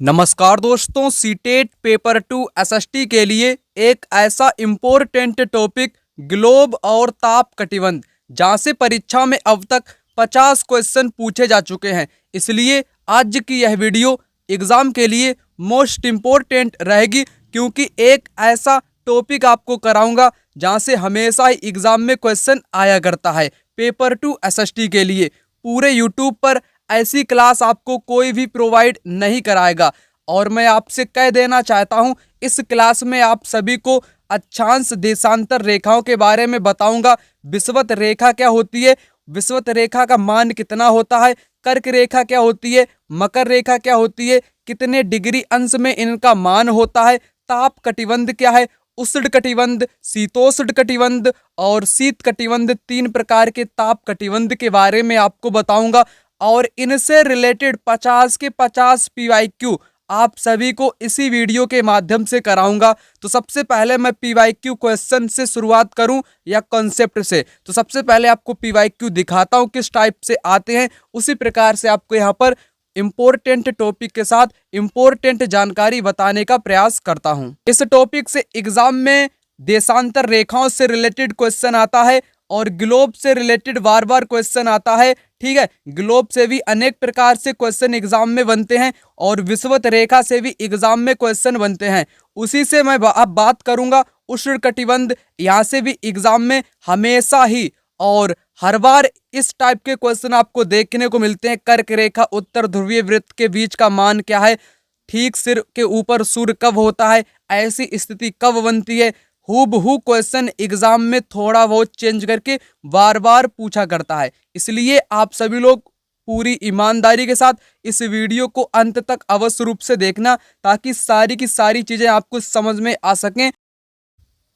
नमस्कार दोस्तों, CTET paper 2 SST के लिए एक ऐसा इम्पोर्टेंट टॉपिक ग्लोब और ताप कटिबंध, जहां से परीक्षा में अब तक 50 क्वेश्चन पूछे जा चुके हैं। इसलिए आज की यह वीडियो एग्जाम के लिए मोस्ट इम्पोर्टेंट रहेगी, क्योंकि एक ऐसा टॉपिक आपको कराऊंगा जहां से हमेशा ही एग्जाम में क्वेश्चन आया करता है। पेपर 2 एसएसटी के लिए पूरे यूट्यूब पर ऐसी क्लास आपको कोई भी प्रोवाइड नहीं कराएगा। और मैं आपसे कह देना चाहता हूं, इस क्लास में आप सभी को अक्षांश देशांतर रेखाओं के बारे में बताऊंगा। विषुवत रेखा क्या होती है, विषुवत रेखा का मान कितना होता है, कर्क रेखा क्या होती है, मकर रेखा क्या होती है, कितने डिग्री अंश में इनका मान होता है, ताप कटिबंध क्या है, उष्ण कटिबंध, शीतोष्ण कटिबंध और शीत कटिबंध, 3 प्रकार के ताप कटिबंध के बारे में आपको बताऊंगा। और इनसे रिलेटेड 50 के 50 पीवाईक्यू आप सभी को इसी वीडियो के माध्यम से कराऊंगा। तो सबसे पहले मैं पीवाईक्यू क्वेश्चन से शुरुआत करूं या कॉन्सेप्ट से, तो सबसे पहले आपको पीवाईक्यू दिखाता हूं किस टाइप से आते हैं। उसी प्रकार से आपको यहां पर इंपॉर्टेंट टॉपिक के साथ इंपॉर्टेंट जानकारी बताने का प्रयास करता हूं। इस टॉपिक से एग्जाम में देशांतर रेखाओं से रिलेटेड क्वेश्चन आता है और ग्लोब से रिलेटेड बार बार क्वेश्चन आता है। ठीक है, ग्लोब से भी अनेक प्रकार से क्वेश्चन एग्जाम में बनते हैं और विषुवत रेखा से भी एग्जाम में क्वेश्चन बनते हैं। उसी से मैं अब बात करूंगा उष्ण कटिबंध, यहाँ से भी एग्जाम में हमेशा ही और हर बार इस टाइप के क्वेश्चन आपको देखने को मिलते हैं। कर्क रेखा उत्तर ध्रुवीय वृत्त के बीच का मान क्या है, ठीक सिर के ऊपर सूर्य कब होता है, ऐसी स्थिति कब बनती है। हूबहू क्वेश्चन एग्जाम में थोड़ा बहुत चेंज करके बार बार पूछा करता है। इसलिए आप सभी लोग पूरी ईमानदारी के साथ इस वीडियो को अंत तक अवश्य रूप से देखना, ताकि सारी की सारी चीजें आपको समझ में आ सकें।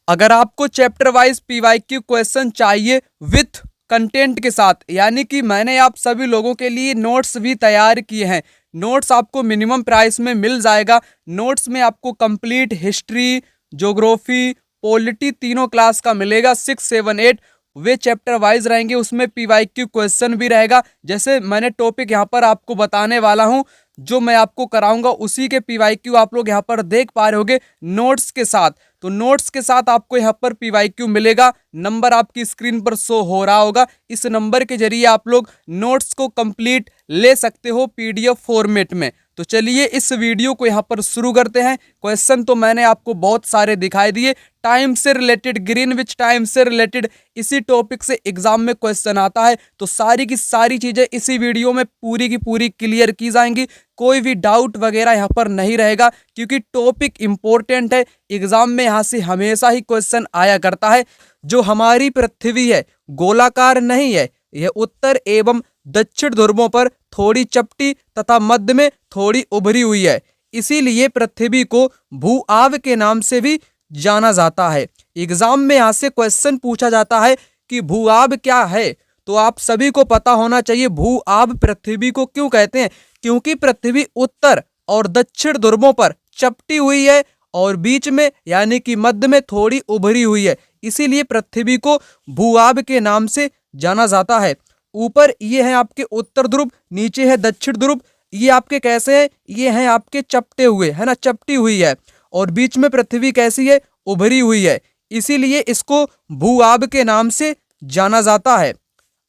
अगर आपको चैप्टर वाइज पीवाईक्यू क्वेश्चन चाहिए विथ कंटेंट के साथ, यानी कि मैंने आप सभी लोगों के लिए नोट्स भी तैयार किए हैं। नोट्स आपको मिनिमम प्राइस में मिल जाएगा। नोट्स में आपको कंप्लीट हिस्ट्री, ज्योग्राफी, पॉलिटी तीनों क्लास का मिलेगा। 6, 7, 8 वे चैप्टर वाइज रहेंगे, उसमें पीवाईक्यू क्वेश्चन भी रहेगा। जैसे मैंने टॉपिक यहाँ पर आपको बताने वाला हूँ, जो मैं आपको कराऊंगा उसी के पीवाईक्यू आप लोग यहाँ पर देख पा रहे होगे नोट्स के साथ। तो नोट्स के साथ आपको यहाँ पर पीवाईक्यू मिलेगा। नंबर आपकी स्क्रीन पर शो हो रहा होगा, इस नंबर के जरिए आप लोग नोट्स को कंप्लीट ले सकते हो पीडीएफ फॉर्मेट में। तो चलिए इस वीडियो को यहाँ पर शुरू करते हैं। क्वेश्चन तो मैंने आपको बहुत सारे दिखाई दिए। टाइम से रिलेटेड, ग्रीनविच टाइम से रिलेटेड इसी टॉपिक से एग्जाम में क्वेश्चन आता है। तो सारी की सारी चीजें इसी वीडियो में पूरी की पूरी क्लियर की जाएंगी। कोई भी डाउट वगैरह यहाँ पर नहीं रहेगा, क्योंकि टॉपिक इंपॉर्टेंट है। एग्जाम में यहाँ से हमेशा ही क्वेश्चन आया करता है। जो हमारी पृथ्वी है गोलाकार नहीं है, यह उत्तर एवं दक्षिण ध्रुवों पर थोड़ी चपटी तथा मध्य में थोड़ी उभरी हुई है। इसीलिए पृथ्वी को भू-आव के नाम से भी जाना जाता है। एग्जाम में यहाँ से क्वेश्चन पूछा जाता है कि भू-आव क्या है, तो आप सभी को पता होना चाहिए भू-आव पृथ्वी को क्यों कहते हैं। क्योंकि पृथ्वी उत्तर और दक्षिण ध्रुवों पर चपटी हुई है और बीच में यानी कि मध्य में थोड़ी उभरी हुई है, इसीलिए पृथ्वी को भू-आव के नाम से जाना जाता है। ऊपर ये है आपके उत्तर ध्रुव, नीचे है दक्षिण ध्रुव। ये आपके कैसे हैं, ये हैं आपके चपटे हुए, है ना, चपटी हुई है। और बीच में पृथ्वी कैसी है, उभरी हुई है, इसीलिए इसको भू-आव के नाम से जाना जाता है।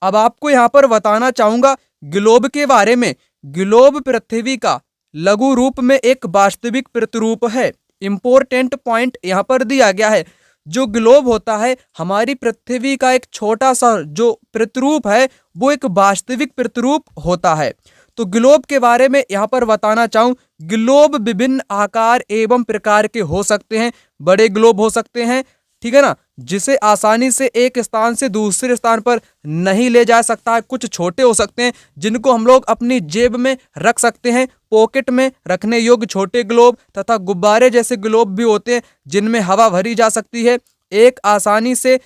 अब आपको यहाँ पर बताना चाहूंगा ग्लोब के बारे में। ग्लोब पृथ्वी का लघु रूप में एक वास्तविक प्रतिरूप है। इंपॉर्टेंट पॉइंट यहाँ पर दिया गया है। जो ग्लोब होता है हमारी पृथ्वी का एक छोटा सा जो प्रतिरूप है, वो एक वास्तविक प्रतिरूप होता है। तो ग्लोब के बारे में यहाँ पर बताना चाहूँ, ग्लोब विभिन्न आकार एवं प्रकार के हो सकते हैं। बड़े ग्लोब हो सकते हैं, ठीक है ना, जिसे आसानी से एक स्थान से दूसरे स्थान पर नहीं ले जा सकता है। कुछ छोटे हो सकते हैं जिनको हम लोग अपनी जेब में रख सकते हैं, पॉकेट में रखने योग्य छोटे ग्लोब, तथा गुब्बारे जैसे ग्लोब भी होते हैं जिनमें हवा भरी जा सकती है। एक आसानी से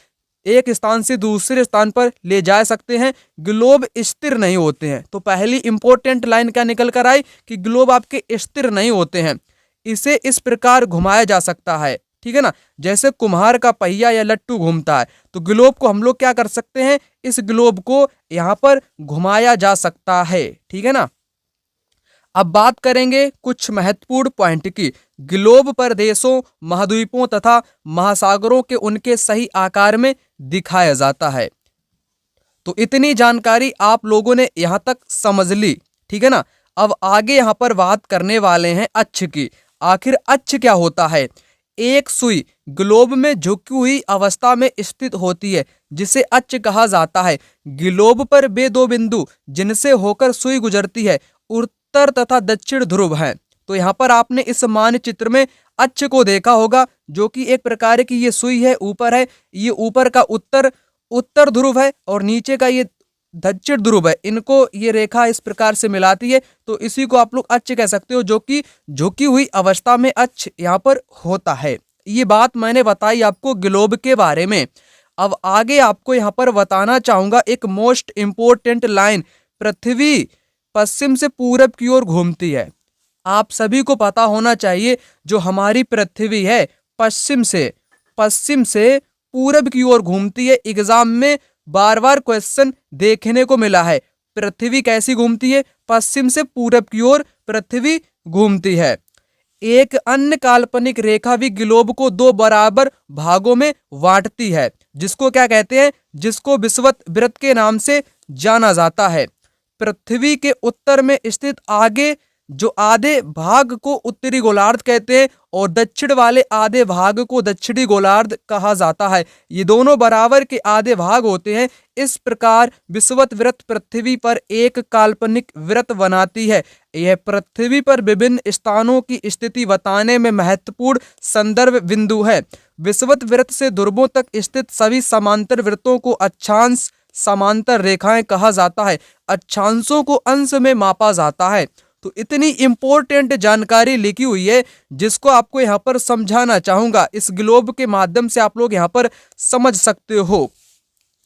एक स्थान से दूसरे स्थान पर ले जा सकते हैं। ग्लोब स्थिर नहीं होते हैं। तो पहली इंपॉर्टेंट लाइन क्या निकल कर आई कि ग्लोब आपके स्थिर नहीं होते हैं। इसे इस प्रकार घुमाया जा सकता है, ठीक है ना, जैसे कुम्हार का पहिया या लट्टू घूमता है। तो ग्लोब को हम लोग क्या कर सकते हैं, इस ग्लोब को यहाँ पर घुमाया जा सकता है, ठीक है ना। अब बात करेंगे कुछ महत्वपूर्ण पॉइंट की। ग्लोब पर देशों, महाद्वीपों तथा महासागरों के उनके सही आकार में दिखाया जाता है। तो इतनी जानकारी आप लोगों ने यहाँ तक समझ ली, ठीक है ना। अब आगे यहाँ पर बात करने वाले हैं अक्ष की। आखिर अक्ष क्या होता है? एक सुई ग्लोब में झुकी हुई अवस्था में स्थित होती है जिसे अक्ष कहा जाता है। ग्लोब पर वे दो बिंदु जिनसे होकर सुई गुजरती है उत्तर तथा दक्षिण ध्रुव हैं। तो यहाँ पर आपने इस मानचित्र में अक्ष को देखा होगा, जो कि एक प्रकार की ये सुई है, ऊपर है, ये ऊपर का उत्तर ध्रुव है और नीचे का ये दक्षिण ध्रुव है। इनको ये रेखा इस प्रकार से मिलाती है, तो इसी को आप लोग अक्ष कह सकते हो, जो कि झुकी हुई अवस्था में अक्ष यहाँ पर होता है। ये बात मैंने बताई आपको ग्लोब के बारे में। अब आगे आपको यहाँ पर बताना चाहूंगा एक मोस्ट इम्पोर्टेंट लाइन। पृथ्वी पश्चिम से पूरब की ओर घूमती है। आप सभी को पता होना चाहिए जो हमारी पृथ्वी है पश्चिम से पूरब की ओर घूमती है। एग्जाम में बार बार क्वेश्चन देखने को मिला है। पृथ्वी कैसी घूमती है? पश्चिम से पूरब की ओर पृथ्वी घूमती है। एक अन्य काल्पनिक रेखा भी ग्लोब को दो बराबर भागों में बांटती है, जिसको क्या कहते हैं? जिसको विषुवत वृत्त के नाम से जाना जाता है। पृथ्वी के उत्तर में स्थित आधे भाग को उत्तरी गोलार्ध कहते हैं और दक्षिण वाले आधे भाग को दक्षिणी गोलार्ध कहा जाता है। ये दोनों बराबर के आधे भाग होते हैं। इस प्रकार विषुवत वृत्त पृथ्वी पर एक काल्पनिक वृत्त बनाती है। यह पृथ्वी पर विभिन्न स्थानों की स्थिति बताने में महत्वपूर्ण संदर्भ बिंदु है। विषुवत वृत्त से ध्रुवों तक स्थित सभी समांतर वृत्तों को अक्षांश समांतर रेखाएं कहा जाता है। अक्षांशों को अंश में मापा जाता है। तो इतनी इंपॉर्टेंट जानकारी लिखी हुई है जिसको आपको यहाँ पर समझाना चाहूंगा। इस ग्लोब के माध्यम से आप लोग यहाँ पर समझ सकते हो।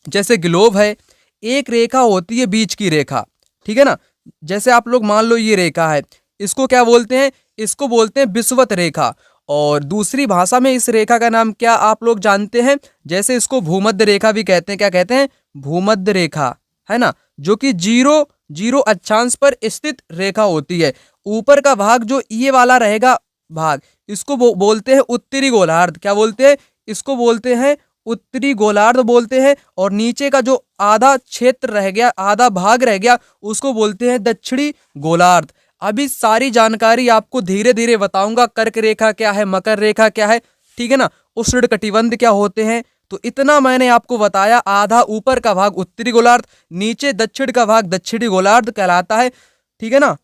जैसे ग्लोब है, एक रेखा होती है बीच की रेखा, ठीक है ना। जैसे आप लोग मान लो ये रेखा है, इसको क्या बोलते हैं? इसको बोलते हैं विषुवत रेखा। और दूसरी भाषा में इस रेखा का नाम क्या आप लोग जानते हैं? जैसे इसको भूमध्य रेखा भी कहते हैं। क्या कहते हैं? भूमध्य रेखा, है ना, जो कि जीरो अक्षांश पर स्थित रेखा होती है। ऊपर का भाग जो ये वाला रहेगा भाग, इसको बोलते हैं उत्तरी गोलार्ध। क्या बोलते हैं? इसको बोलते हैं उत्तरी गोलार्ध बोलते हैं। और नीचे का जो आधा क्षेत्र रह गया, आधा भाग रह गया, उसको बोलते हैं दक्षिणी गोलार्ध। अभी सारी जानकारी आपको धीरे धीरे बताऊंगा। कर्क रेखा क्या है, मकर रेखा क्या है, ठीक है ना, उष्णकटिबंध क्या होते हैं। तो इतना मैंने आपको बताया। आधा ऊपर का भाग उत्तरी गोलार्ध, नीचे दक्षिण का भाग दक्षिणी गोलार्ध कहलाता है, ठीक है ना।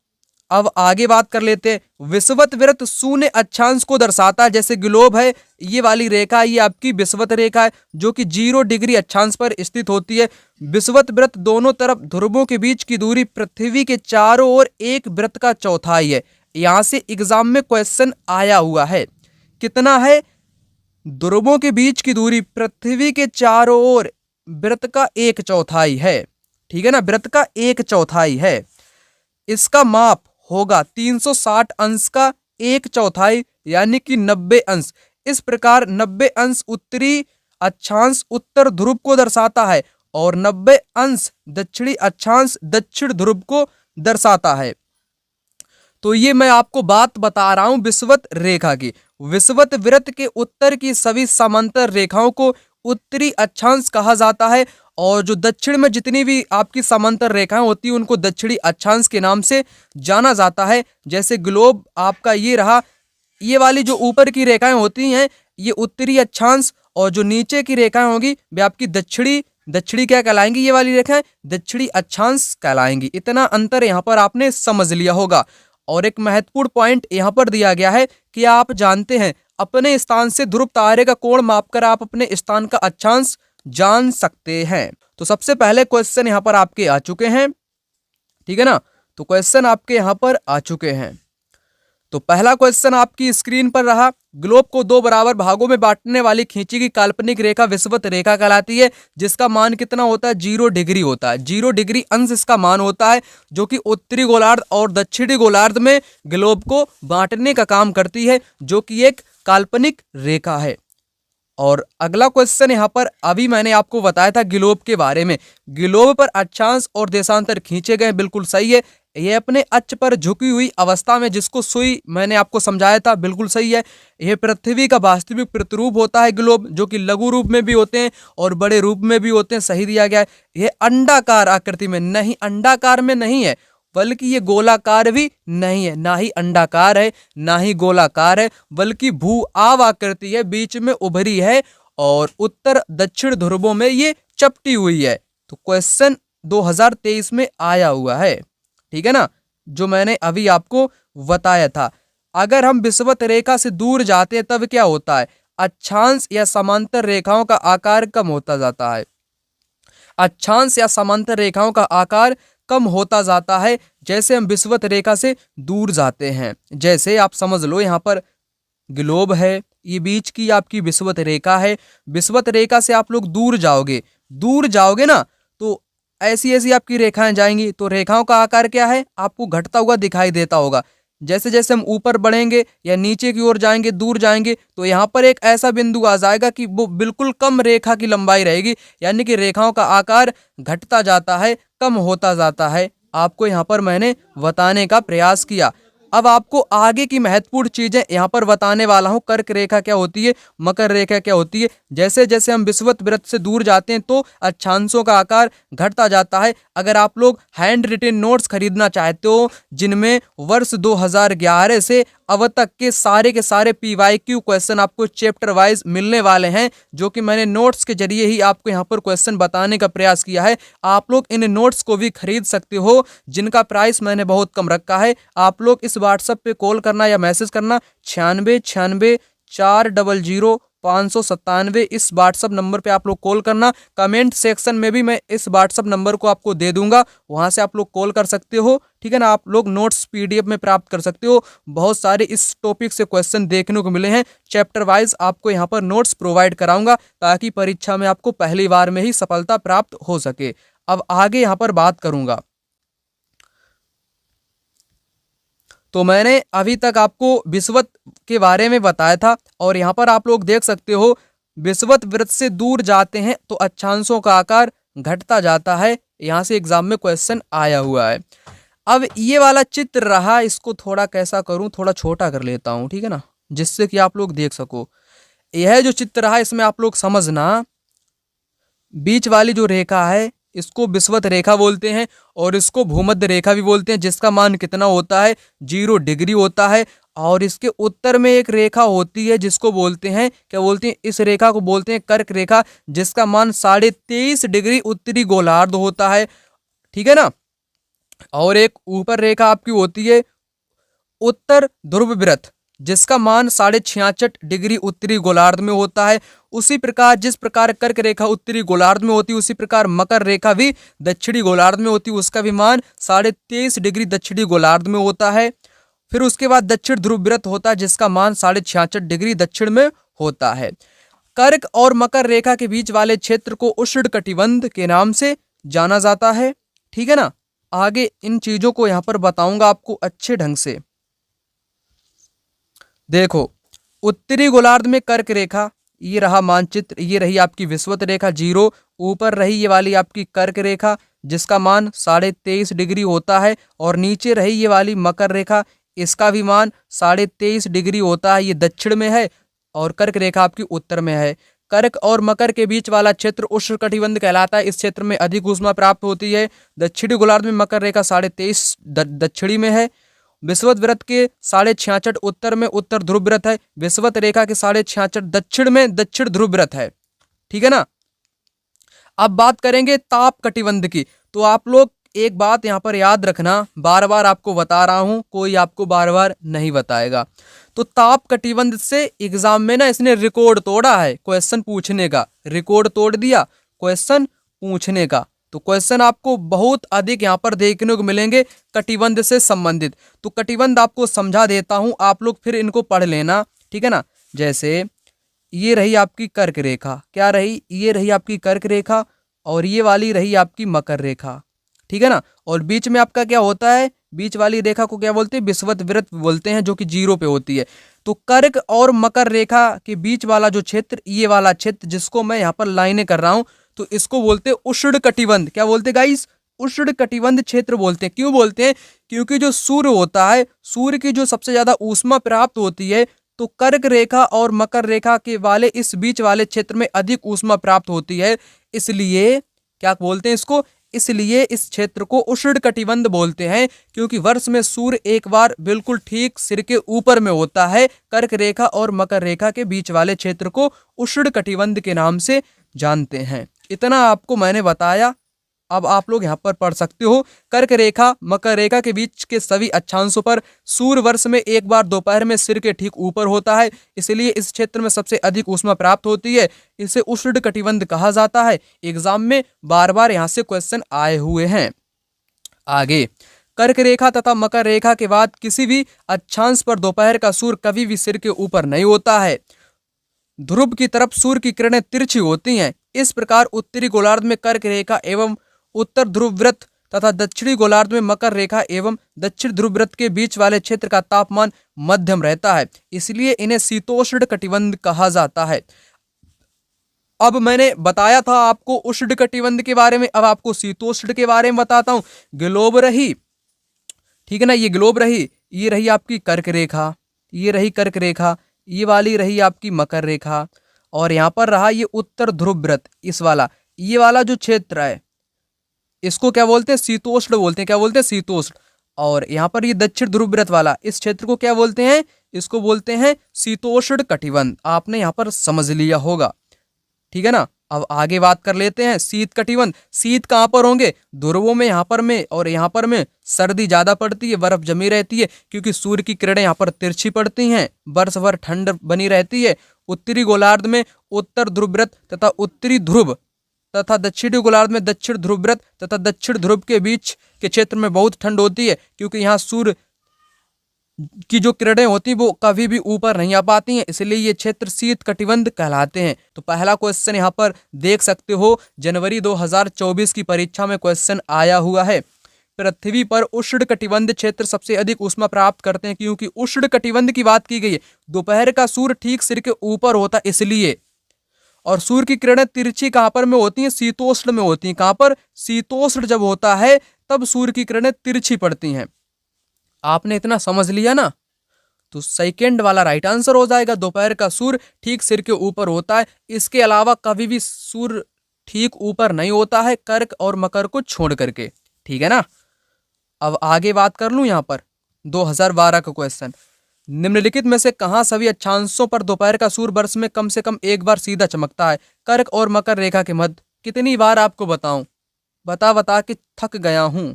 अब आगे बात कर लेते हैं। विषुवत वृत्त शून्य अक्षांश को दर्शाता है। जैसे ग्लोब है, ये वाली रेखा ये आपकी विषुवत रेखा है, जो कि 0 डिग्री अक्षांश पर स्थित होती है। विषुवत वृत्त दोनों तरफ ध्रुवों के बीच की दूरी पृथ्वी के चारों ओर एक वृत्त का चौथाई है। यहाँ से एग्जाम में क्वेश्चन आया हुआ है। कितना है? ध्रुवों के बीच की दूरी पृथ्वी के चारों ओर वृत्त का 1/4 है, ठीक है ना, वृत्त का 1/4 है। इसका माप होगा 360 अंश का 1/4 यानी कि 90 अंश। इस प्रकार 90 अंश उत्तरी अक्षांश उत्तर ध्रुव को दर्शाता है और 90 अंश दक्षिणी अक्षांश दक्षिण ध्रुव को दर्शाता है। तो ये मैं आपको बात बता रहा हूं विषुवत रेखा की। विषुवत वृत्त के उत्तर की सभी समांतर रेखाओं को उत्तरी अक्षांश कहा जाता है और जो दक्षिण में जितनी भी आपकी समांतर रेखाएं होती हैं उनको दक्षिणी अक्षांश के नाम से जाना जाता है। जैसे ग्लोब आपका ये रहा, ये वाली जो ऊपर की रेखाएं होती हैं ये उत्तरी अक्षांश और जो नीचे की रेखाएं होगी वे आपकी दक्षिणी क्या कहलाएंगी? ये वाली रेखाएं दक्षिणी अक्षांश कहलाएंगी। इतना अंतर यहाँ पर आपने समझ लिया होगा। और एक महत्वपूर्ण पॉइंट यहाँ पर दिया गया है कि आप जानते हैं अपने स्थान से ध्रुव तारे का कोण मापकर आप अपने स्थान का अक्षांश जान सकते हैं। तो सबसे पहले क्वेश्चन यहाँ पर आपके आ चुके हैं, ठीक है ना। तो क्वेश्चन आपके यहाँ पर आ चुके हैं। तो पहला क्वेश्चन आपकी स्क्रीन पर रहा। ग्लोब को 2 बराबर भागों में बांटने वाली खींची गई काल्पनिक रेखा विषुवत रेखा कहलाती है, जिसका मान कितना होता है? 0 डिग्री होता है। 0 डिग्री अंश इसका मान होता है, जो कि उत्तरी गोलार्ध और दक्षिणी गोलार्ध में ग्लोब को बांटने का काम करती है, जो कि एक काल्पनिक रेखा है। और अगला क्वेश्चन यहाँ पर अभी मैंने आपको बताया था ग्लोब के बारे में। ग्लोब पर अक्षांश और देशांतर खींचे गए, बिल्कुल सही है। ये अपने अक्ष पर झुकी हुई अवस्था में, जिसको सुई मैंने आपको समझाया था, बिल्कुल सही है। यह पृथ्वी का वास्तविक प्रतिरूप होता है ग्लोब, जो कि लघु रूप में भी होते हैं और बड़े रूप में भी होते हैं, सही दिया गया है। यह अंडाकार आकृति में नहीं, अंडाकार में नहीं है, बल्कि ये गोलाकार भी नहीं है, ना ही अंडाकार है ना ही गोलाकार है, बल्कि भू आव आकृति है, बीच में उभरी है और उत्तर दक्षिण ध्रुवों में ये चपटी हुई है। तो क्वेश्चन 2023 में आया हुआ है, ठीक है ना, जो मैंने अभी आपको बताया था। अगर हम विषुवत रेखा से दूर जाते हैं तब क्या होता है? अक्षांश या समांतर रेखाओं का आकार कम होता जाता है। अक्षांश या समांतर रेखाओं का आकार कम होता जाता है जैसे हम विषुवत रेखा से दूर जाते हैं। जैसे आप समझ लो, यहाँ पर ग्लोब है, ये बीच की आपकी विषुवत रेखा है। विषुवत रेखा से आप लोग दूर जाओगे ना, तो ऐसी ऐसी आपकी रेखाएं जाएंगी, तो रेखाओं का आकार क्या है? आपको घटता हुआ दिखाई देता होगा। जैसे जैसे हम ऊपर बढ़ेंगे या नीचे की ओर जाएंगे, दूर जाएंगे, तो यहाँ पर एक ऐसा बिंदु आ जाएगा कि वो बिल्कुल कम रेखा की लंबाई रहेगी, यानी कि रेखाओं का आकार घटता जाता है, कम होता जाता है। आपको यहाँ पर मैंने बताने का प्रयास किया। अब आपको आगे की महत्वपूर्ण चीजें यहाँ पर बताने वाला हूँ। कर्क रेखा क्या होती है, मकर रेखा क्या होती है। जैसे जैसे हम विषुवत वृत्त से दूर जाते हैं तो अक्षांशों का आकार घटता जाता है। अगर आप लोग हैंड रिटेन नोट्स खरीदना चाहते हो, जिनमें वर्ष 2011 से अब तक के सारे PYQ क्वेश्चन आपको चैप्टर वाइज मिलने वाले हैं, जो कि मैंने नोट्स के जरिए ही आपको यहाँ पर क्वेश्चन बताने का प्रयास किया है। आप लोग इन नोट्स को भी खरीद सकते हो, जिनका प्राइस मैंने बहुत कम रखा है। आप लोग इस व्हाट्सएप पे कॉल करना या मैसेज करना 9696400597, इस व्हाट्सएप नंबर पे आप लोग कॉल करना। कमेंट सेक्शन में भी मैं इस व्हाट्सएप नंबर को आपको दे दूंगा, वहां से आप लोग कॉल कर सकते हो, ठीक है ना। आप लोग नोट्स PDF में प्राप्त कर सकते हो। बहुत सारे इस टॉपिक से क्वेश्चन देखने को मिले हैं। चैप्टर वाइज आपको यहाँ पर नोट्स प्रोवाइड कराऊंगा, ताकि परीक्षा में आपको पहली बार में ही सफलता प्राप्त हो सके। अब आगे यहाँ पर बात करूंगा। तो मैंने अभी तक आपको विषुवत के बारे में बताया था, और यहाँ पर आप लोग देख सकते हो, विषुवत वृत्त से दूर जाते हैं तो अक्षांशों का आकार घटता जाता है। यहाँ से एग्जाम में क्वेश्चन आया हुआ है। अब ये वाला चित्र रहा, इसको थोड़ा कैसा करूं, थोड़ा छोटा कर लेता हूं, ठीक है ना, जिससे कि आप लोग देख सको। यह जो चित्र रहा, इसमें आप लोग समझना, बीच वाली जो रेखा है इसको विषुवत रेखा बोलते हैं, और इसको भूमध्य रेखा भी बोलते हैं, जिसका मान कितना होता है? 0 डिग्री होता है। और इसके उत्तर में एक रेखा होती है, जिसको बोलते हैं, क्या बोलते हैं? इस रेखा को बोलते हैं कर्क रेखा, जिसका मान 23.5 डिग्री उत्तरी गोलार्ध होता है, ठीक है ना। और एक ऊपर रेखा आपकी होती है उत्तर ध्रुव वृत्त, जिसका मान 66.5 डिग्री उत्तरी गोलार्ध में होता है। उसी प्रकार जिस प्रकार कर्क रेखा उत्तरी गोलार्ध में होती है, उसी प्रकार मकर रेखा भी दक्षिणी गोलार्ध में होती है, उसका भी मान 23.5 डिग्री दक्षिणी गोलार्ध में होता है। फिर उसके बाद दक्षिण ध्रुव वृत्त होता है, जिसका मान 66.5 डिग्री दक्षिण में होता है। कर्क और मकर रेखा के बीच वाले क्षेत्र को उष्णकटिबंध के नाम से जाना जाता है, ठीक है ना। आगे इन चीजों को यहाँ पर बताऊंगा आपको अच्छे ढंग से। देखो, उत्तरी गोलार्ध में कर्क रेखा, ये रहा मानचित्र, ये रही आपकी विषुवत रेखा 0, ऊपर रही ये वाली आपकी कर्क रेखा, जिसका मान 23.5 डिग्री होता है, और नीचे रही ये वाली मकर रेखा, इसका भी मान 23.5 डिग्री होता है, ये दक्षिण में है, और कर्क रेखा आपकी उत्तर में है। कर्क और मकर के बीच वाला क्षेत्र उष्णकटिबंध कहलाता है। इस क्षेत्र में अधिक ऊष्मा प्राप्त होती है। दक्षिणी गोलार्ध में मकर रेखा 23.5 दक्षिणी में है। विषुवत वृत्त के 66.5 उत्तर में उत्तर ध्रुव वृत्त है। विषुवत रेखा के 66.5 दक्षिण में दक्षिण ध्रुव वृत्त है, ठीक है ना। अब बात करेंगे ताप कटिबंध की। तो आप लोग एक बात यहाँ पर याद रखना, बार बार आपको बता रहा हूँ, कोई आपको बार बार नहीं बताएगा। तो ताप कटिबंध से एग्जाम में ना इसने रिकॉर्ड तोड़ा है क्वेश्चन पूछने का, रिकॉर्ड तोड़ दिया क्वेश्चन पूछने का। तो क्वेश्चन आपको बहुत अधिक यहाँ पर देखने को मिलेंगे कटिबंध से संबंधित। तो कटिबंध आपको समझा देता हूँ, आप लोग फिर इनको पढ़ लेना, ठीक है ना। जैसे ये रही आपकी कर्क रेखा, क्या रही? ये रही आपकी कर्क रेखा, और ये वाली रही आपकी मकर रेखा, ठीक है ना। और बीच में आपका क्या होता है? बीच वाली रेखा को क्या बोलते हैं, विषुवत वृत्त बोलते हैं, जो कि 0 पे होती है। तो कर्क और मकर रेखा के बीच वाला जो क्षेत्र, ये वाला क्षेत्र जिसको मैं यहाँ पर लाइनें कर रहा हूँ, तो इसको बोलते हैं उष्ण कटिबंध। क्या बोलते हैं गाइस, उष्ण कटिबंध क्षेत्र बोलते हैं। क्यों बोलते हैं, क्योंकि जो सूर्य होता है, सूर्य की जो सबसे ज्यादा ऊष्मा प्राप्त होती है, तो कर्क रेखा और मकर रेखा के वाले इस बीच वाले क्षेत्र में अधिक ऊष्मा प्राप्त होती है। इसलिए क्या बोलते हैं इसको, इसलिए इस क्षेत्र को उष्ण कटिबंध बोलते हैं, क्योंकि वर्ष में सूर्य एक बार बिल्कुल ठीक सिर के ऊपर में होता है। कर्क रेखा और मकर रेखा के बीच वाले क्षेत्र को उष्ण कटिबंध के नाम से जानते हैं। इतना आपको मैंने बताया। अब आप लोग यहाँ पर पढ़ सकते हो, कर्क रेखा मकर रेखा के बीच के सभी अक्षांशों पर सूर्य वर्ष में एक बार दोपहर में सिर के ठीक ऊपर होता है, इसलिए इस क्षेत्र में सबसे अधिक ऊष्मा प्राप्त होती है। इसे उष्ण कटिबंध कहा जाता है। एग्जाम में बार बार यहाँ से क्वेश्चन आए हुए हैं। आगे, कर्क रेखा तथा मकर रेखा के बाद किसी भी अक्षांश पर दोपहर का सूर्य कभी भी सिर के ऊपर नहीं होता है। ध्रुव की तरफ सूर्य की किरणें तिरछी होती हैं। इस प्रकार उत्तरी गोलार्ध में कर्क रेखा एवं उत्तर ध्रुव वृत्त तथा दक्षिणी गोलार्ध में मकर रेखा एवं दक्षिण ध्रुव वृत्त के बीच वाले क्षेत्र का तापमान मध्यम रहता है, इसलिए इन्हें शीतोष्ण कटिबंध कहा जाता है। अब मैंने बताया था आपको उष्ण कटिबंध के बारे में, अब आपको शीतोष्ण के बारे में बताता हूं। ग्लोब रही, ठीक है ना, ये ग्लोब रही, ये रही आपकी कर्क रेखा, ये रही कर्क रेखा, ये वाली रही आपकी मकर रेखा, और यहाँ पर रहा ये उत्तर ध्रुव वृत्त, इस वाला, ये वाला जो क्षेत्र है इसको क्या बोलते हैं, शीतोष्ण बोलते हैं। क्या बोलते हैं, शीतोष्ण। और यहाँ पर ये दक्षिण ध्रुव वृत्त वाला इस क्षेत्र को क्या बोलते हैं, इसको बोलते हैं शीतोष्ण कटिबंध। आपने यहाँ पर समझ लिया होगा, ठीक है ना। अब आगे बात कर लेते हैं शीत कटिबंध। शीत कहाँ पर होंगे, ध्रुवों में, यहाँ पर में और यहाँ पर में सर्दी ज्यादा पड़ती है, बर्फ जमी रहती है, क्योंकि सूर्य की किरणें यहाँ पर तिरछी पड़ती हैं, वर्ष भर ठंड बनी रहती है। उत्तरी गोलार्ध में उत्तर ध्रुव वृत्त तथा उत्तरी ध्रुव तथा दक्षिणी गोलार्ध में दक्षिण ध्रुव वृत्त तथा दक्षिण ध्रुव के बीच के क्षेत्र में बहुत ठंड होती है, क्योंकि यहाँ सूर्य की जो किरणें होती हैं वो कभी भी ऊपर नहीं आ पाती हैं, इसलिए ये क्षेत्र शीत कटिबंध कहलाते हैं। तो पहला क्वेश्चन यहाँ पर देख सकते हो, जनवरी 2024 की परीक्षा में क्वेश्चन आया हुआ है। पृथ्वी पर उष्ण कटिबंध क्षेत्र सबसे अधिक ऊष्मा प्राप्त करते हैं, क्योंकि उष्ण कटिबंध की बात की गई है। दोपहर का सूर्य ठीक सिर के ऊपर होता इसलिए, और सूर्य की किरणें तिरछी कहां पर में होती हैं, शीतोष्ण में होती हैं। कहां पर, शीतोष्ण जब होता है तब सूर्य की किरणें तिरछी पड़ती हैं। आपने इतना समझ लिया ना, तो सेकंड वाला राइट आंसर हो जाएगा। दोपहर का सूर्य ठीक सिर के ऊपर होता है, इसके अलावा कभी भी सूर्य ठीक ऊपर नहीं होता है, कर्क और मकर को छोड़ करके, ठीक है ना। अब आगे बात कर लूं, यहाँ पर 2012 का क्वेश्चन, निम्नलिखित में से कहां सभी अक्षांशों पर दोपहर का सूर्य वर्ष में कम से कम एक बार सीधा चमकता है। कर्क और मकर रेखा के मध्य। कितनी बार आपको बताऊं, बता बता के थक गया हूं।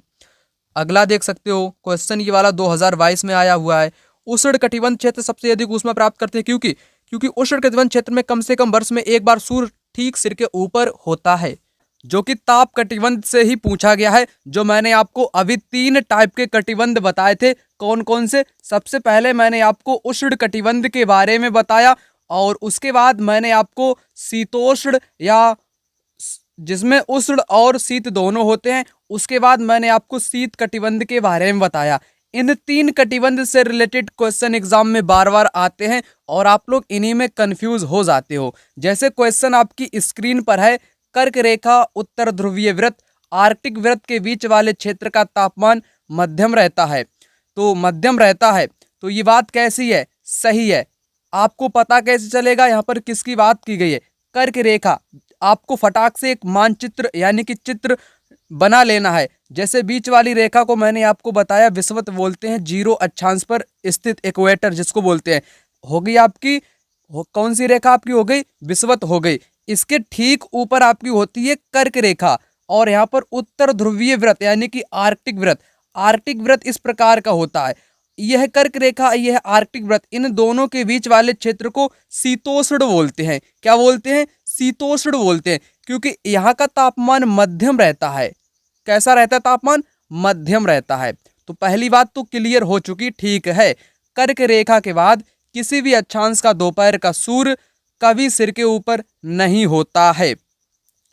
अगला देख सकते हो क्वेश्चन, ये वाला 2022 में आया हुआ है। उष्ण कटिबंध क्षेत्र सबसे अधिक ऊष्मा प्राप्त करते हैं, क्योंकि उष्ण कटिबंध क्षेत्र में कम से कम वर्ष में एक बार सूर्य ठीक सिर के ऊपर होता है, जो कि ताप कटिबंध से ही पूछा गया है। जो मैंने आपको अभी 3 टाइप के कटिबंध बताए थे, कौन कौन से। सबसे पहले मैंने आपको उष्ण कटिबंध के बारे में बताया, और उसके बाद मैंने आपको शीतोष्ण या जिसमें उष्ण और शीत दोनों होते हैं, उसके बाद मैंने आपको शीत कटिबंध के बारे में बताया। इन 3 कटिबंध से रिलेटेड क्वेश्चन एग्जाम में बार बार आते हैं, और आप लोग इन्हीं में कंफ्यूज हो जाते हो। जैसे क्वेश्चन आपकी स्क्रीन पर है, कर्क रेखा उत्तर ध्रुवीय वृत्त आर्कटिक वृत्त के बीच वाले क्षेत्र का तापमान मध्यम रहता है। तो मध्यम रहता है, तो ये बात कैसी है, सही है। आपको पता कैसे चलेगा यहाँ पर किसकी बात की गई है, कर्क रेखा। आपको फटाक से एक मानचित्र यानी कि चित्र बना लेना है। जैसे बीच वाली रेखा को मैंने आपको बताया विषुवत बोलते हैं, 0 अक्षांश पर स्थित इक्वेटर जिसको बोलते हैं। हो गई आपकी, कौन सी रेखा आपकी हो गई, विषुवत हो गई। इसके ठीक ऊपर आपकी होती है कर्क रेखा, और यहाँ पर उत्तर ध्रुवीय वृत्त यानी कि आर्कटिक वृत्त। आर्कटिक वृत्त इस प्रकार का होता है, यह कर्क रेखा, यह आर्कटिक वृत्त, इन दोनों के बीच वाले क्षेत्र को शीतोष्ण बोलते हैं। क्या बोलते हैं, शीतोष्ण बोलते हैं, क्योंकि यहाँ का तापमान मध्यम रहता है। कैसा रहता है, तापमान मध्यम रहता है। तो पहली बात तो क्लियर हो चुकी, ठीक है। कर्क रेखा के बाद किसी भी अक्षांश का दोपहर का सूर्य कभी सिर के ऊपर नहीं होता है,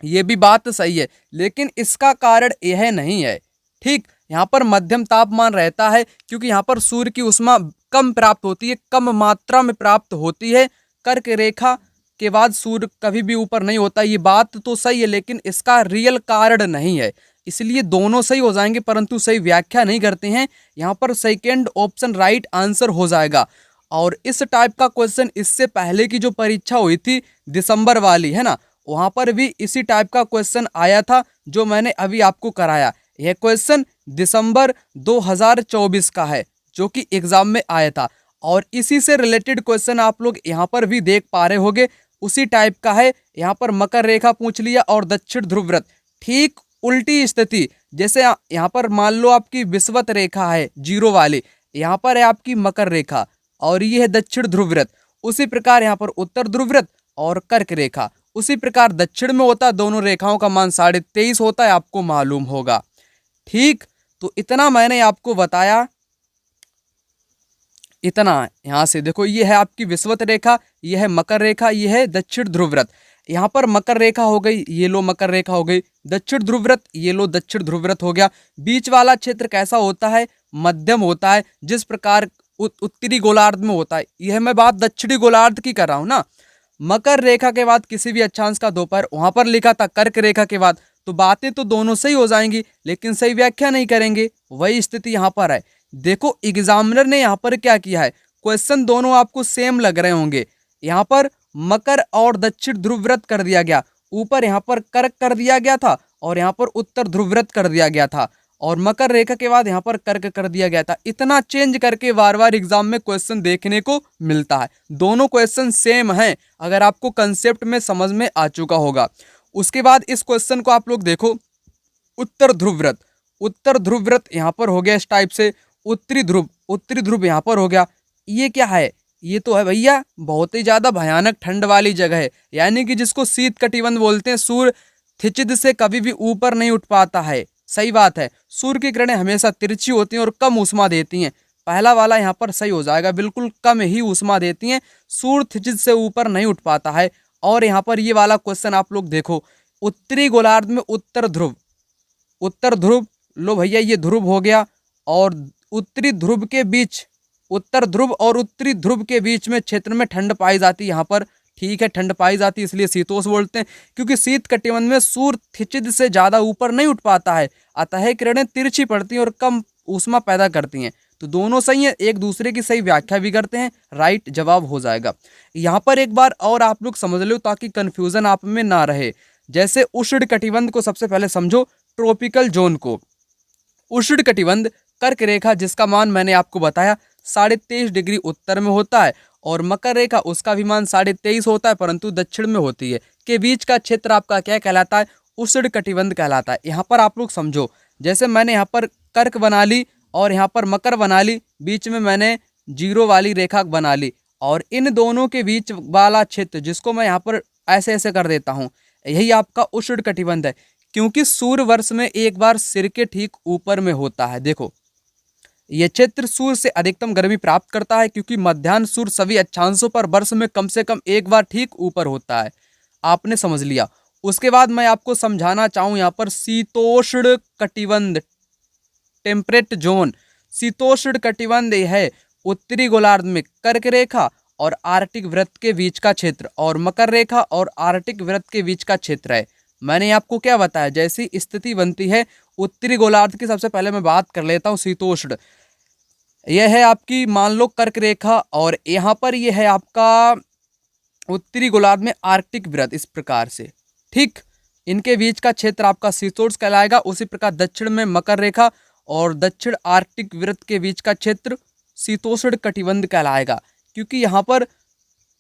ये भी बात सही है, लेकिन इसका कारण यह नहीं है। ठीक, यहाँ पर मध्यम तापमान रहता है क्योंकि यहाँ पर सूर्य की ऊष्मा कम प्राप्त होती है, कम मात्रा में प्राप्त होती है। कर्क रेखा के बाद सूर्य कभी भी ऊपर नहीं होता। ये बात तो सही है, लेकिन इसका रियल कारण नहीं है, इसलिए दोनों सही हो जाएंगे परंतु सही व्याख्या नहीं करते हैं। यहाँ पर सेकंड ऑप्शन राइट आंसर हो जाएगा। और इस टाइप का क्वेश्चन इससे पहले की जो परीक्षा हुई थी दिसंबर वाली, है ना, वहाँ पर भी इसी टाइप का क्वेश्चन आया था जो मैंने अभी आपको कराया। यह क्वेश्चन दिसंबर 2024 का है जो कि एग्जाम में आया था। और इसी से रिलेटेड क्वेश्चन आप लोग यहाँ पर भी देख पा रहे होंगे, उसी टाइप का है। यहाँ पर मकर रेखा पूछ लिया और दक्षिण ध्रुव व्रत, ठीक उल्टी स्थिति। जैसे यहाँ पर मान लो आपकी विषुवत रेखा है जीरो वाली, यहाँ पर है आपकी मकर रेखा और ये है दक्षिण ध्रुव व्रत। उसी प्रकार यहाँ पर उत्तर ध्रुव व्रत और कर्क रेखा, उसी प्रकार दक्षिण में होता है। दोनों रेखाओं का मान 23.5 होता है, आपको मालूम होगा। ठीक, तो इतना मैंने आपको बताया, इतना। यहाँ से देखो, ये है आपकी विषुवत रेखा, ये है मकर रेखा, ये है दक्षिण ध्रुव व्रत। यहाँ पर मकर रेखा हो गई, ये लो मकर रेखा हो गई। दक्षिण ध्रुव व्रत, ये लो दक्षिण ध्रुव व्रत हो गया। बीच वाला क्षेत्र कैसा होता है? मध्यम होता है, जिस प्रकार उत्तरी गोलार्ध में होता है। यह मैं बात दक्षिणी गोलार्ध की कर रहा हूँ ना। मकर रेखा के बाद किसी भी अक्षांश का दोपहर, वहां पर लिखा था कर्क रेखा के बाद। तो बातें तो दोनों सही हो जाएंगी, लेकिन सही व्याख्या नहीं करेंगे। वही स्थिति यहाँ पर है। देखो एग्जामिनर ने यहाँ पर क्या किया है, क्वेश्चन दोनों आपको सेम लग रहे होंगे। यहाँ पर मकर और दक्षिण ध्रुव व्रत कर दिया गया, ऊपर यहाँ पर कर्क कर दिया गया था और यहाँ पर उत्तर ध्रुव व्रत कर दिया गया था, और मकर रेखा के बाद यहाँ पर कर्क कर दिया गया था। इतना चेंज करके बार बार एग्जाम में क्वेश्चन देखने को मिलता है। दोनों क्वेश्चन सेम हैं, अगर आपको कंसेप्ट में समझ में आ चुका होगा। उसके बाद इस क्वेश्चन को आप लोग देखो, उत्तर ध्रुव व्रत। उत्तर ध्रुव व्रत यहाँ पर हो गया इस टाइप से। उत्तरी ध्रुव यहाँ पर हो गया। ये क्या है? ये तो है भैया बहुत ही ज्यादा भयानक ठंड वाली जगह है, यानी कि जिसको शीत कटिबंध बोलते हैं। सूर्य थिचिद से कभी भी ऊपर नहीं उठ पाता है। सही बात है, सूर्य की किरणें हमेशा तिरछी होती हैं और कम ऊष्मा देती हैं। पहला वाला यहाँ पर सही हो जाएगा, बिल्कुल कम ही ऊष्मा देती हैं। सूर्य थिचिद से ऊपर नहीं उठ पाता है। और यहाँ पर ये वाला क्वेश्चन आप लोग देखो, उत्तरी गोलार्ध में उत्तर ध्रुव, लो भैया ये ध्रुव हो गया, और उत्तरी ध्रुव के बीच, उत्तर ध्रुव और उत्तरी ध्रुव के बीच में क्षेत्र में ठंड पाई जाती है। यहाँ पर ठीक है, ठंड पाई जाती है, इसलिए शीतोष्ण बोलते हैं, क्योंकि शीत कटिबंध में सूर्य थिचिद से ज्यादा ऊपर नहीं उठ पाता है, अतः किरणें तिरछी पड़ती हैं और कम ऊष्मा पैदा करती हैं। तो दोनों सही है, एक दूसरे की सही व्याख्या भी करते हैं। राइट जवाब हो जाएगा। यहाँ पर एक बार और आप लोग समझ लो ताकि कंफ्यूजन आप में ना रहे। जैसे उष्ण कटिबंध को सबसे पहले समझो, ट्रॉपिकल जोन को। उष्ण कटिबंध कर्क रेखा, जिसका मान मैंने आपको बताया 23.5 डिग्री उत्तर में होता है, और मकर रेखा उसका भी मान 23.5 होता है परंतु दक्षिण में होती है, के बीच का क्षेत्र आपका क्या कहलाता है? उष्ण कटिबंध कहलाता है। यहाँ पर आप लोग समझो, जैसे मैंने यहाँ पर कर्क बना ली और यहाँ पर मकर बना ली, बीच में मैंने जीरो वाली रेखा बना ली, और इन दोनों के बीच वाला क्षेत्र जिसको मैं यहाँ पर ऐसे ऐसे कर देता हूँ, यही आपका उष्ण कटिबंध है। क्योंकि सूर्य वर्ष में एक बार सिर के ठीक ऊपर में होता है। देखो यह क्षेत्र सूर्य से अधिकतम गर्मी प्राप्त करता है, क्योंकि मध्याह्न सूर्य सभी अक्षांशों पर वर्ष में कम से कम एक बार ठीक ऊपर होता है। आपने समझ लिया। उसके बाद मैं आपको समझाना चाहूँ यहाँ पर शीतोष्ण कटिबंध, टेम्परेट जोन। शीतोष्ण कटिबंध है उत्तरी गोलार्ध में कर्क रेखा और आर्कटिक वृत्त के बीच का क्षेत्र, और मकर रेखा और आर्कटिक वृत्त के बीच का क्षेत्र है। मैंने आपको क्या बताया, जैसी स्थिति बनती है उत्तरी गोलार्ध की, सबसे पहले मैं बात कर लेता हूँ शीतोष्ण। यह है आपकी मान लो कर्क रेखा, और यहाँ पर यह है आपका उत्तरी गोलार्ध में आर्कटिक वृत्त, इस प्रकार से। ठीक, इनके बीच का क्षेत्र आपका शीतोष्ण कहलाएगा। उसी प्रकार दक्षिण में मकर रेखा और दक्षिण आर्कटिक वृत्त के बीच का क्षेत्र शीतोष्ण कटिबंध कहलाएगा, क्योंकि यहाँ पर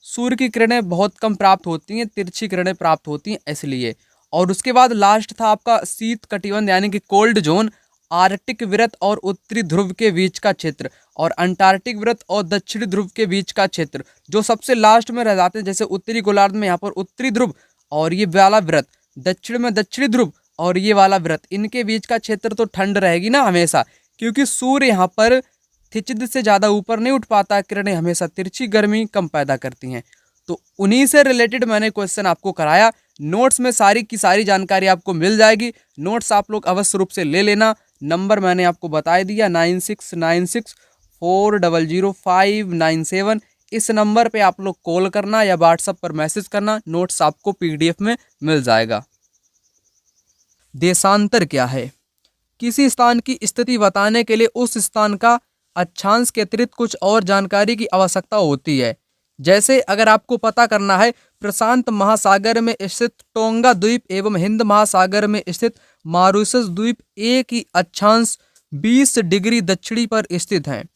सूर्य की किरणें बहुत कम प्राप्त होती हैं, तिरछी किरणें प्राप्त होती हैं, इसलिए। और उसके बाद लास्ट था आपका शीत कटिबंध यानी कि कोल्ड जोन, आर्कटिक वृत्त और उत्तरी ध्रुव के बीच का क्षेत्र, और अंटार्कटिक वृत्त और दक्षिणी ध्रुव के बीच का क्षेत्र, जो सबसे लास्ट में रह जाते हैं। जैसे उत्तरी गोलार्ध में यहाँ पर उत्तरी ध्रुव और ये वाला वृत्त, दक्षिण में दक्षिणी ध्रुव और ये वाला वृत्त, इनके बीच का क्षेत्र तो ठंड रहेगी ना हमेशा, क्योंकि सूर्य यहाँ पर थिचिद से ज़्यादा ऊपर नहीं उठ पाता, किरणें हमेशा तिरछी गर्मी कम पैदा करती हैं। तो उन्हीं से रिलेटेड मैंने क्वेश्चन आपको कराया। नोट्स में सारी की सारी जानकारी आपको मिल जाएगी। नोट्स आप लोग अवश्य रूप से ले लेना। नंबर मैंने आपको बता दिया 9696400597। इस नंबर पे आप लोग कॉल करना या व्हाट्सएप पर मैसेज करना, नोट्स आपको पीडीएफ में मिल जाएगा। देशांतर क्या है? किसी स्थान की स्थिति बताने के लिए उस स्थान का अक्षांश के अतिरिक्त कुछ और जानकारी की आवश्यकता होती है। जैसे अगर आपको पता करना है प्रशांत महासागर में स्थित टोंगा द्वीप एवं हिंद महासागर में स्थित मॉरिशस द्वीप एक ही अक्षांश 20 डिग्री दक्षिणी पर स्थित हैं।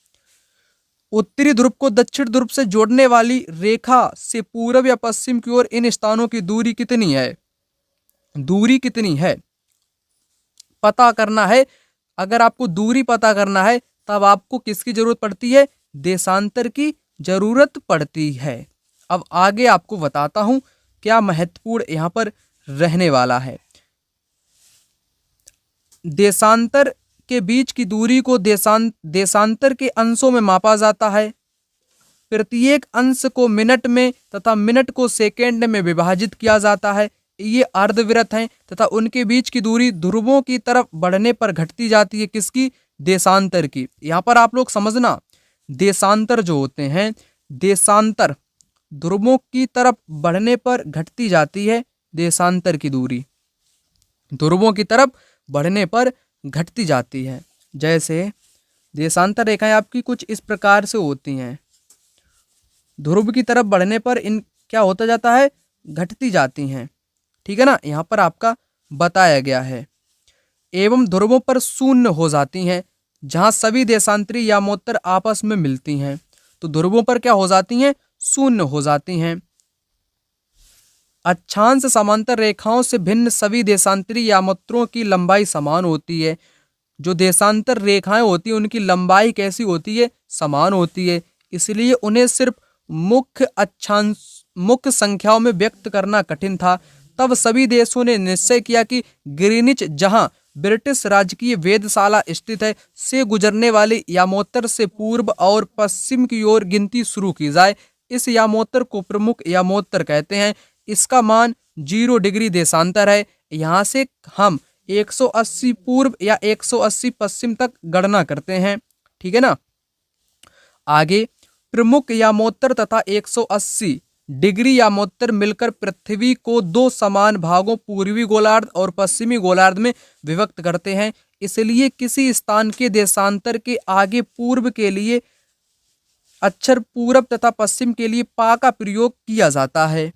उत्तरी ध्रुव को दक्षिण ध्रुव से जोड़ने वाली रेखा से पूर्व या पश्चिम की ओर इन स्थानों की दूरी कितनी है? दूरी कितनी है पता करना है। अगर आपको दूरी पता करना है तब आपको किसकी जरूरत पड़ती है? देशांतर की जरूरत पड़ती है। अब आगे आपको बताता हूं क्या महत्वपूर्ण यहां पर रहने वाला है। देशांतर के बीच की दूरी को देशांतर के अंशों में मापा जाता है। प्रत्येक अंश को मिनट में तथा मिनट को सेकेंड में विभाजित किया जाता है। ये अर्धवृत्त हैं तथा उनके बीच की दूरी ध्रुवों की तरफ बढ़ने पर घटती जाती है। किसकी? देशांतर की। यहाँ पर आप लोग समझना, देशांतर जो होते हैं, देशांतर ध्रुवों की तरफ बढ़ने पर घटती जाती है। देशांतर की दूरी ध्रुवों की तरफ बढ़ने पर घटती जाती है। जैसे देशांतर रेखाएं आपकी कुछ इस प्रकार से होती हैं। ध्रुव की तरफ बढ़ने पर इन क्या होता जाता है? घटती जाती हैं। ठीक है ना, यहाँ पर आपका बताया गया है। एवं ध्रुवों पर शून्य हो जाती हैं जहां सभी देशांतरी यामोत्तर आपस में मिलती हैं। तो ध्रुवों पर क्या हो जाती हैं? शून्य हो जाती हैं। अक्षांश समांतर रेखाओं से भिन्न सभी देशांतरी यामोत्तरों की लंबाई समान होती है। जो देशांतर रेखाएं होती हैं उनकी लंबाई कैसी होती है? समान होती है। इसलिए उन्हें सिर्फ मुख्य संख्याओं में व्यक्त करना कठिन था। तब सभी देशों ने निश्चय किया कि ग्रीनिच, जहां ब्रिटिश राजकीय वेधशाला स्थित है, से गुजरने वाले यामोत्तर से पूर्व और पश्चिम की ओर गिनती शुरू की जाए। इस यामोत्तर को प्रमुख यामोत्तर कहते हैं। इसका मान 0 डिग्री देशांतर है। यहाँ से हम 180 पूर्व या 180 पश्चिम तक गणना करते हैं। ठीक है ना। आगे प्रमुख यामोत्तर तथा 180 डिग्री यामोत्तर मिलकर पृथ्वी को दो समान भागों पूर्वी गोलार्ध और पश्चिमी गोलार्ध में विभक्त करते हैं। इसलिए किसी स्थान के देशांतर के आगे पूर्व के लिए अक्षर पूरब तथा पश्चिम के लिए पा का प्रयोग किया जाता है।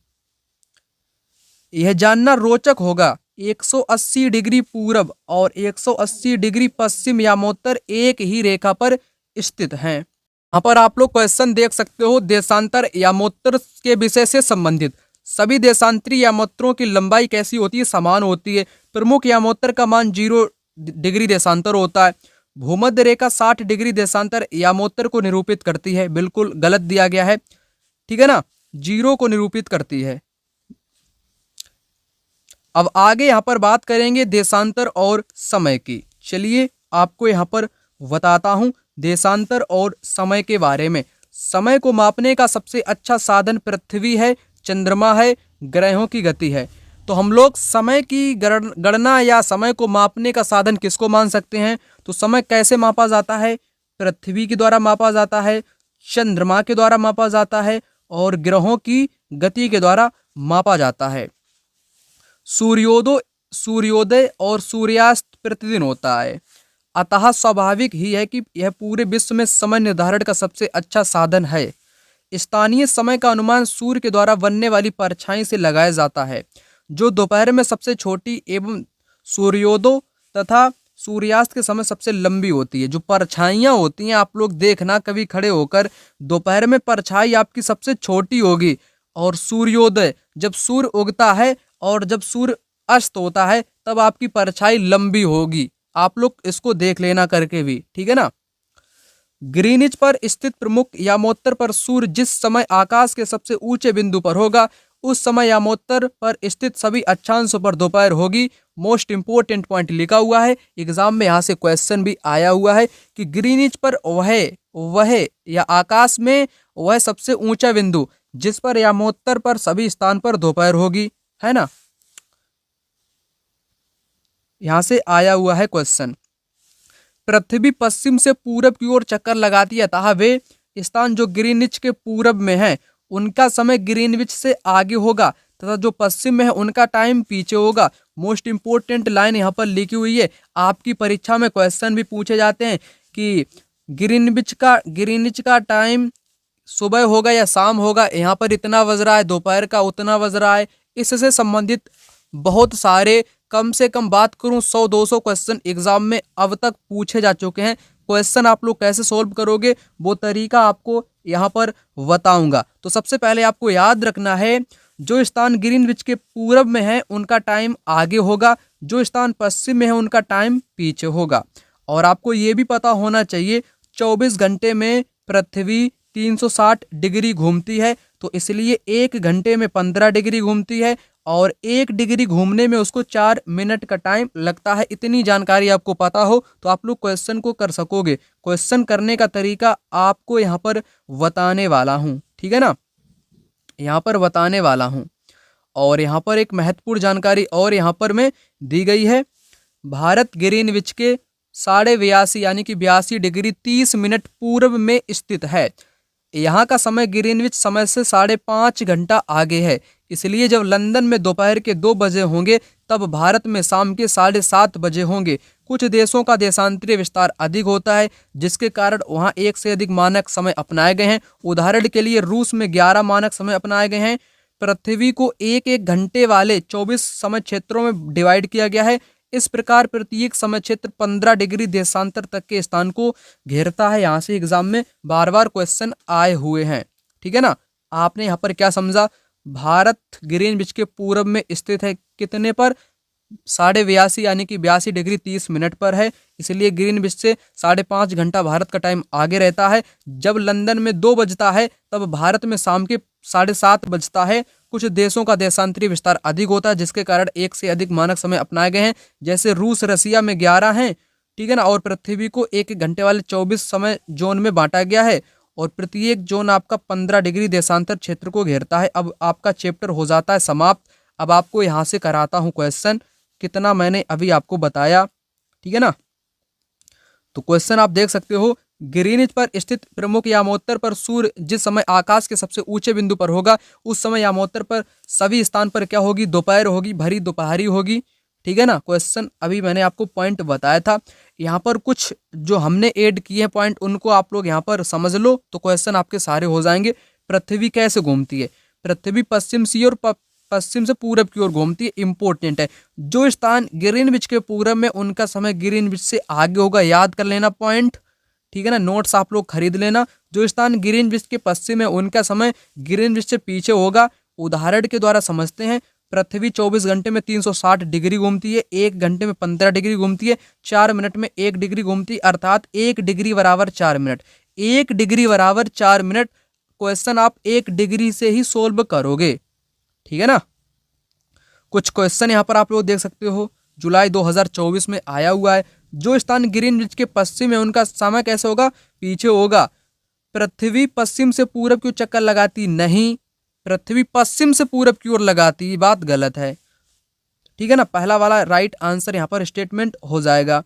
यह जानना रोचक होगा 180 डिग्री पूरब और 180 डिग्री पश्चिम यामोत्तर एक ही रेखा पर स्थित हैं। यहाँ पर आप लोग क्वेश्चन देख सकते हो देशांतर यामोत्तर के विषय से संबंधित। सभी देशांतरी यामोत्तरों की लंबाई कैसी होती है? समान होती है। प्रमुख यामोत्तर का मान 0 डिग्री देशांतर होता है। भूमध्य रेखा 60 डिग्री देशांतर यामोत्तर को निरूपित करती है। बिल्कुल गलत दिया गया है। ठीक है ना, 0 को निरूपित करती है। अब आगे यहाँ पर बात करेंगे देशांतर और समय की। चलिए आपको यहाँ पर बताता हूँ देशांतर और समय के बारे में। समय को मापने का सबसे अच्छा साधन पृथ्वी है, चंद्रमा है, ग्रहों की गति है। तो हम लोग समय की गणना या समय को मापने का साधन किसको मान सकते हैं? तो समय कैसे मापा जाता है? पृथ्वी के द्वारा मापा जाता है, चंद्रमा के द्वारा मापा जाता है और ग्रहों की गति के द्वारा मापा जाता है। सूर्योदय और सूर्यास्त प्रतिदिन होता है। अतः स्वाभाविक ही है कि यह पूरे विश्व में समय निर्धारण का सबसे अच्छा साधन है। स्थानीय समय का अनुमान सूर्य के द्वारा बनने वाली परछाई से लगाया जाता है, जो दोपहर में सबसे छोटी एवं सूर्योदय तथा सूर्यास्त के समय सबसे लंबी होती है। जो परछाइयाँ होती हैं, आप लोग देखना कभी खड़े होकर, दोपहर में परछाई आपकी सबसे छोटी होगी और सूर्योदय जब सूर्य उगता है और जब सूर्य अस्त होता है तब आपकी परछाई लंबी होगी। आप लोग इसको देख लेना करके भी। ठीक है ना। ग्रीनिच पर स्थित प्रमुख यामोत्तर पर सूर्य जिस समय आकाश के सबसे ऊंचे बिंदु पर होगा उस समय यामोत्तर पर स्थित सभी अक्षांशों पर दोपहर होगी। मोस्ट इंपोर्टेंट पॉइंट लिखा हुआ है, एग्जाम में यहाँ से क्वेश्चन भी आया हुआ है कि ग्रीनिच पर वह या आकाश में वह सबसे ऊंचा बिंदु जिस पर यामोत्तर पर सभी स्थान पर दोपहर होगी, है ना। यहाँ से आया हुआ है क्वेश्चन। पृथ्वी पश्चिम से पूरब की ओर चक्कर लगाती है, अतः वे स्थान जो ग्रीनिच के पूरब में है उनका समय ग्रीनविच से आगे होगा तथा जो पश्चिम में है उनका टाइम पीछे होगा। मोस्ट इंपोर्टेंट लाइन यहाँ पर लिखी हुई है, आपकी परीक्षा में क्वेश्चन भी पूछे जाते हैं कि ग्रीनिच का टाइम सुबह होगा या शाम होगा, यहाँ पर इतना बज रहा है, दोपहर का उतना बज रहा है। इससे संबंधित बहुत सारे, कम से कम बात करूं 100-200 क्वेश्चन एग्जाम में अब तक पूछे जा चुके हैं। क्वेश्चन आप लोग कैसे सोल्व करोगे वो तरीका आपको यहाँ पर बताऊंगा। तो सबसे पहले आपको याद रखना है, जो स्थान ग्रीनविच के पूरब में है उनका टाइम आगे होगा, जो स्थान पश्चिम में है उनका टाइम पीछे होगा। और आपको ये भी पता होना चाहिए 24 घंटे में पृथ्वी 360 डिग्री घूमती है, तो इसलिए 1 घंटे में 15 डिग्री घूमती है और 1 डिग्री घूमने में उसको 4 मिनट का टाइम लगता है। इतनी जानकारी आपको पता हो तो आप लोग क्वेश्चन को कर सकोगे। क्वेश्चन करने का तरीका आपको यहाँ पर बताने वाला हूँ, ठीक है ना, यहाँ पर बताने वाला हूँ। और यहाँ पर एक महत्वपूर्ण जानकारी और यहाँ पर में दी गई है, भारत ग्रीनविच के 82.5 यानी कि 82 डिग्री 30 मिनट पूर्व में स्थित है। यहाँ का समय ग्रीनविच समय से 5.5 घंटा आगे है, इसलिए जब लंदन में दोपहर के 2 बजे होंगे तब भारत में शाम के 7:30 बजे होंगे। कुछ देशों का देशांतरीय विस्तार अधिक होता है जिसके कारण वहाँ 1 से अधिक मानक समय अपनाए गए हैं। उदाहरण के लिए रूस में 11 मानक समय अपनाए गए हैं। पृथ्वी को 1-1 घंटे वाले 24 समय क्षेत्रों में डिवाइड किया गया है। इस प्रकार प्रत्येक समय क्षेत्र 15 डिग्री देशांतर तक के स्थान को घेरता है। यहाँ से एग्जाम में बार बार क्वेश्चन आए हुए हैं, ठीक है ना। आपने यहाँ पर क्या समझा, भारत ग्रीनविच के पूरब में स्थित है, कितने पर, 82.5 यानी कि 82 डिग्री 30 मिनट पर है, इसलिए ग्रीनविच से 5.5 घंटा भारत का टाइम आगे रहता है। जब लंदन में 2 बजता है तब भारत में शाम के 7:30 बजता है। कुछ देशों का देशांतरीय विस्तार अधिक होता है जिसके कारण 1 से अधिक मानक समय अपनाए गए हैं, जैसे रूस रसिया में 11 हैं, ठीक है ना, और पृथ्वी को 1 घंटे वाले 24 समय जोन में बांटा गया है और प्रत्येक जोन आपका 15 डिग्री देशांतर क्षेत्र को घेरता है। अब आपका चैप्टर हो जाता है समाप्त। अब आपको यहाँ से कराता हूँ क्वेश्चन, कितना मैंने अभी आपको बताया, ठीक है ना। तो क्वेश्चन आप देख सकते हो, ग्रीनिच पर स्थित प्रमुख यामोत्तर पर सूर्य जिस समय आकाश के सबसे ऊंचे बिंदु पर होगा उस समय यामोत्तर पर सभी स्थान पर क्या होगी, दोपहर होगी, भरी दोपहरी होगी, ठीक है ना। क्वेश्चन अभी मैंने आपको पॉइंट बताया था, यहाँ पर कुछ जो हमने ऐड किए हैं पॉइंट उनको आप लोग यहाँ पर समझ लो तो क्वेश्चन आपके सारे हो जाएंगे। पृथ्वी कैसे घूमती है, पृथ्वी पश्चिम से और पश्चिम से पूरब की ओर घूमती है, इंपॉर्टेंट है। जो स्थान ग्रीनविच के पूरब में उनका समय ग्रीनविच से आगे होगा, याद कर लेना पॉइंट, ठीक है ना, नोट्स आप लोग खरीद लेना। जो स्थान ग्रीनविच के पश्चिम है उनका समय ग्रीनविच से पीछे होगा। उदाहरण के द्वारा समझते हैं, पृथ्वी 24 घंटे में 360 डिग्री घूमती है, 1 घंटे में 15 डिग्री घूमती है, 4 मिनट में 1 डिग्री घूमती है, अर्थात 1 डिग्री बराबर 4 मिनट। 1 डिग्री बराबर 4 मिनट क्वेश्चन आप 1 डिग्री से ही सोल्व करोगे, ठीक है ना। कुछ क्वेश्चन यहाँ पर आप लोग देख सकते हो, जुलाई 2024 में आया हुआ है। जो स्थान ग्रीनविच के पश्चिम है उनका समय कैसे होगा, पीछे होगा। पृथ्वी पश्चिम से पूरब की ओर चक्कर लगाती नहीं, पृथ्वी पश्चिम से पूरब की ओर लगाती, बात गलत है, ठीक है ना। पहला वाला राइट आंसर यहाँ पर स्टेटमेंट हो जाएगा।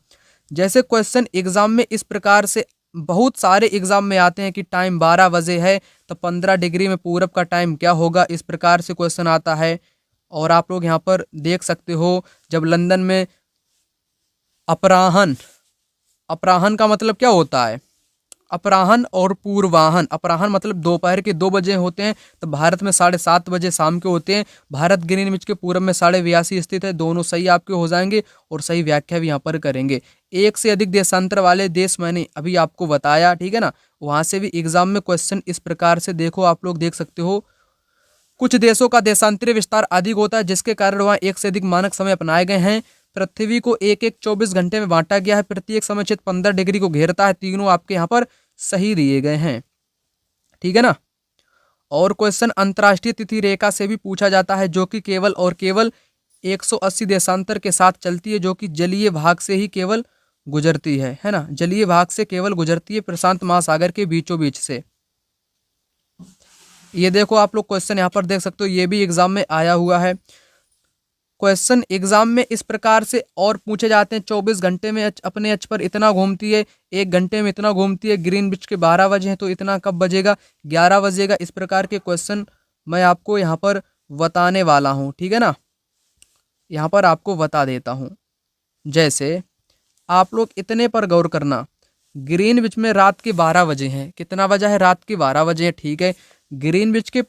जैसे क्वेश्चन एग्जाम में इस प्रकार से बहुत सारे एग्जाम में आते हैं कि टाइम 12 बजे है तो 15 डिग्री में पूरब का टाइम क्या होगा, इस प्रकार से क्वेश्चन आता है। और आप लोग यहाँ पर देख सकते हो, जब लंदन में अपराहन, अपराहन का मतलब क्या होता है, अपराहन और पूर्वाहन, अपराहन मतलब दोपहर के 2 बजे होते हैं तो भारत में 7:30 बजे शाम के होते हैं। भारत ग्रीनविच के पूरब में 82.5 स्थित है, दोनों सही आपके हो जाएंगे और सही व्याख्या भी यहाँ पर करेंगे। 1 से अधिक देशांतर वाले देश मैंने अभी आपको बताया, ठीक है ना, वहाँ से भी एग्जाम में क्वेश्चन इस प्रकार से देखो, आप लोग देख सकते हो। कुछ देशों का देशांतरीय विस्तार अधिक होता है जिसके कारण वहाँ 1 से अधिक मानक समय अपनाए गए हैं। पृथ्वी को 1-1 24 घंटे में बांटा गया है, प्रत्येक समय क्षेत्र 15 डिग्री को घेरता है। तीनों आपके यहाँ पर सही दिए गए हैं, ठीक है ना। और क्वेश्चन अंतर्राष्ट्रीय तिथि रेखा से भी पूछा जाता है जो कि केवल और केवल 180 देशांतर के साथ चलती है, जो कि जलीय भाग से ही केवल गुजरती है ना, जलीय भाग से केवल गुजरती है, प्रशांत महासागर के बीचों बीच से। ये देखो आप लोग क्वेश्चन यहाँ पर देख सकते हो, ये भी एग्जाम में आया हुआ है। क्वेश्चन एग्जाम में इस प्रकार से और पूछे जाते हैं। 24 घंटे में अपने अक्ष पर इतना घूमती है, 1 घंटे में इतना घूमती है, ग्रीनविच के 12 बजे हैं तो इतना कब बजेगा, 11 बजेगा। इस प्रकार के क्वेश्चन मैं आपको यहाँ पर बताने वाला हूँ, ठीक है ना। यहाँ पर आपको बता देता हूँ। जैसे आप लोग इतने पर गौर करना, ग्रीनविच में रात के 12 बजे हैं। कितना बजा है? रात के 12 बजे है, ठीक है। ग्रीनविच के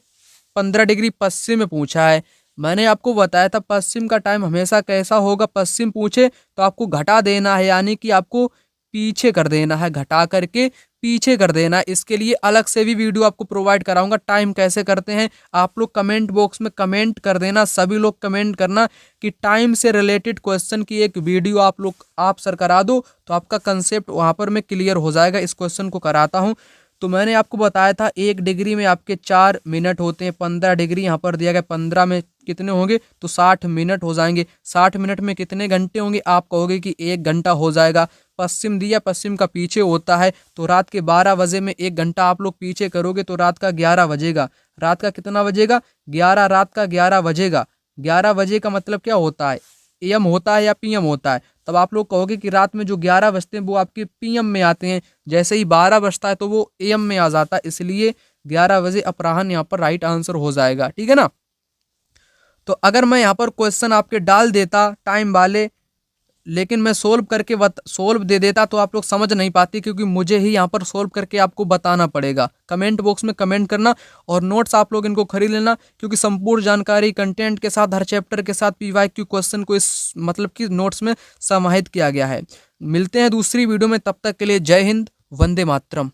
15 डिग्री पश्चिम में पूछा है। मैंने आपको बताया था पश्चिम का टाइम हमेशा कैसा होगा, पश्चिम पूछे तो आपको घटा देना है, यानी कि आपको पीछे कर देना है, घटा करके पीछे कर देना है। इसके लिए अलग से भी वीडियो आपको प्रोवाइड कराऊंगा, टाइम कैसे करते हैं। आप लोग कमेंट बॉक्स में कमेंट कर देना, सभी लोग कमेंट करना कि टाइम से रिलेटेड क्वेश्चन की एक वीडियो आप सर करा दो, तो आपका कंसेप्ट वहाँ पर में क्लियर हो जाएगा। इस क्वेश्चन को कराता हूँ। तो मैंने आपको बताया था 1 डिग्री में आपके 4 मिनट होते हैं। 15 डिग्री यहाँ पर दिया गया, 15 में कितने होंगे तो 60 मिनट हो जाएंगे। 60 मिनट में कितने घंटे होंगे? आप कहोगे कि 1 घंटा हो जाएगा। पश्चिम दिया, पश्चिम का पीछे होता है, तो रात के 12 बजे में 1 घंटा आप लोग पीछे करोगे तो रात का 11 बजेगा। रात का कितना बजेगा? 11। रात का 11 बजेगा। 11 बजे का मतलब क्या होता है? एम होता है या पीएम होता है। तब आप लोग कहोगे कि रात में जो 11 बजते हैं वो आपके पीएम में आते हैं, जैसे ही 12 बजता है तो वो एम में आ जाता है, इसलिए 11 बजे अपराह्न यहाँ पर राइट आंसर हो जाएगा, ठीक है ना। तो अगर मैं यहाँ पर क्वेश्चन आपके डाल देता टाइम वाले, लेकिन मैं सोल्व दे देता तो आप लोग समझ नहीं पाती, क्योंकि मुझे ही यहाँ पर सोल्व करके आपको बताना पड़ेगा। कमेंट बॉक्स में कमेंट करना और नोट्स आप लोग इनको खरीद लेना, क्योंकि संपूर्ण जानकारी कंटेंट के साथ, हर चैप्टर के साथ PYQ क्वेश्चन को इस मतलब कि नोट्स में समाहित किया गया है। मिलते हैं दूसरी वीडियो में, तब तक के लिए जय हिंद, वंदे मातरम।